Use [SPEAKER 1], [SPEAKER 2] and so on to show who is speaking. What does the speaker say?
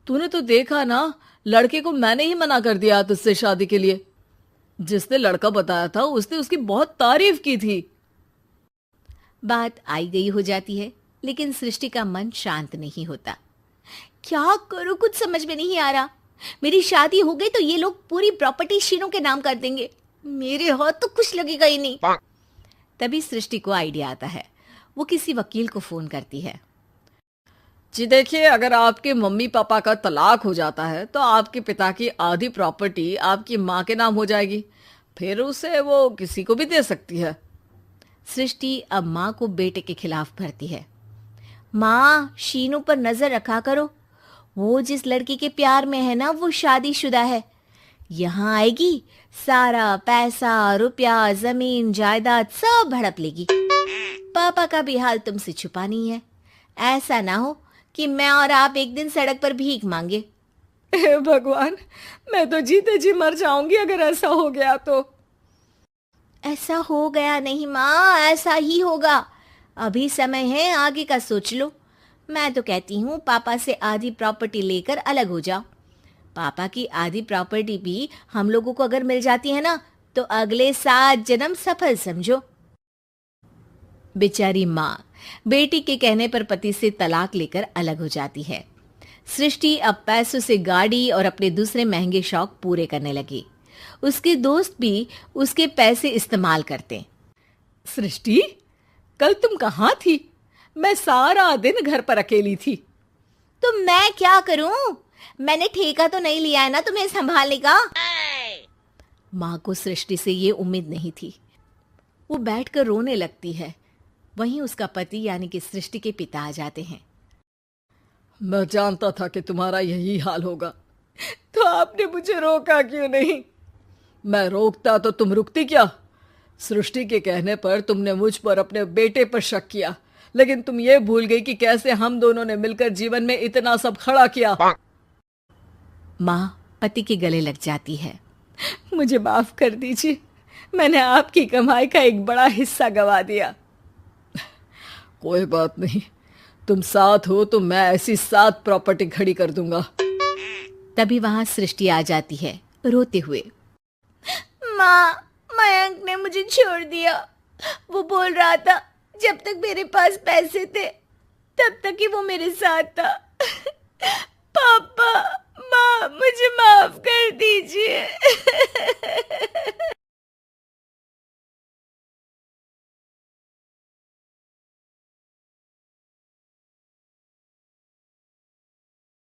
[SPEAKER 1] तूने तो देखा ना, लड़के को मैंने ही मना कर दिया तुझसे शादी के लिए। जिसने लड़का बताया था उसने उसकी बहुत तारीफ की थी।
[SPEAKER 2] बात आई गई हो जाती है, लेकिन सृष्टि का मन शांत नहीं होता। क्या करूं, कुछ समझ में नहीं आ रहा। मेरी शादी हो गई तो ये लोग पूरी प्रॉपर्टी शीनू के नाम कर देंगे। मेरे हाथ तो कुछ लगेगा ही नहीं। तभी सृष्टि को आइडिया आता है। वो किसी वकील को फोन करती है।
[SPEAKER 1] जी देखिए, अगर आपके मम्मी पापा का तलाक हो जाता है तो आपके पिता की आधी प्रॉपर्टी आपकी माँ के नाम हो जाएगी। फिर उसे वो किसी को भी दे सकती है।
[SPEAKER 2] सृष्टि अब माँ को बेटे के खिलाफ भरती है। माँ, शीनू पर नजर रखा करो। वो जिस लड़की के प्यार में है ना, वो शादीशुदा है। यहाँ आएगी, सारा पैसा, रुपया, जमीन, जायदाद सब हड़प लेगी। पापा का भी हाल तुमसे छुपा नहीं है। ऐसा ना हो कि मैं और आप एक दिन सड़क पर भीख मांगे।
[SPEAKER 1] हे भगवान, मैं तो जीते जी मर जाऊंगी अगर ऐसा हो गया तो।
[SPEAKER 2] ऐसा हो गया नहीं माँ, ऐसा ही होगा। अभी समय है, आगे का सोच लो। मैं तो कहती हूँ पापा से आधी प्रॉपर्टी लेकर अलग हो जाओ। पापा की आधी प्रॉपर्टी भी हम लोगों को अगर मिल जाती है ना, तो अगले 7 जन्म सफल समझो। बेचारी माँ बेटी के कहने पर पति से तलाक लेकर अलग हो जाती है। सृष्टि अब पैसों से गाड़ी और अपने दूसरे महंगे शौक पूरे करने लगी। उसके दोस्त भी उसके पैसे इस्तेमाल करते।
[SPEAKER 1] सृष्टि, कल तुम कहाँ थी? मैं सारा दिन घर पर अकेली थी।
[SPEAKER 2] तो मैं क्या करूं? मैंने ठेका तो नहीं लिया है ना तुम्हें संभालने का। माँ को सृष्टि से ये उम्मीद नहीं थी। वो बैठकर रोने लगती है। वहीं उसका पति यानी कि सृष्टि के पिता आ जाते हैं।
[SPEAKER 1] मैं जानता था कि तुम्हारा यही हाल होगा, तो आपने मुझे रोका क्यों नहीं? मैं रोकता तो तुम रुकती क्या? सृष्टि के कहने पर तुमने मुझ पर अपने बेटे पर शक किया, लेकिन तुम ये भूल गई कि कैसे हम दोनों ने मिलकर जीवन में इतना सब खड़ा किया।
[SPEAKER 2] माँ पति के गले लग जाती है।
[SPEAKER 1] मुझे माफ कर दीजिए, मैंने आपकी कमाई का एक बड़ा हिस्सा गवा दिया। कोई बात नहीं, तुम साथ हो तो मैं ऐसी 7 प्रॉपर्टी खड़ी कर दूंगा।
[SPEAKER 2] तभी वहां सृष्टि आ जाती है रोते हुए। माँ, मयंक ने मुझे छोड़ दिया। वो बोल रहा था जब तक मेरे पास पैसे थे तब तक ही वो मेरे साथ था।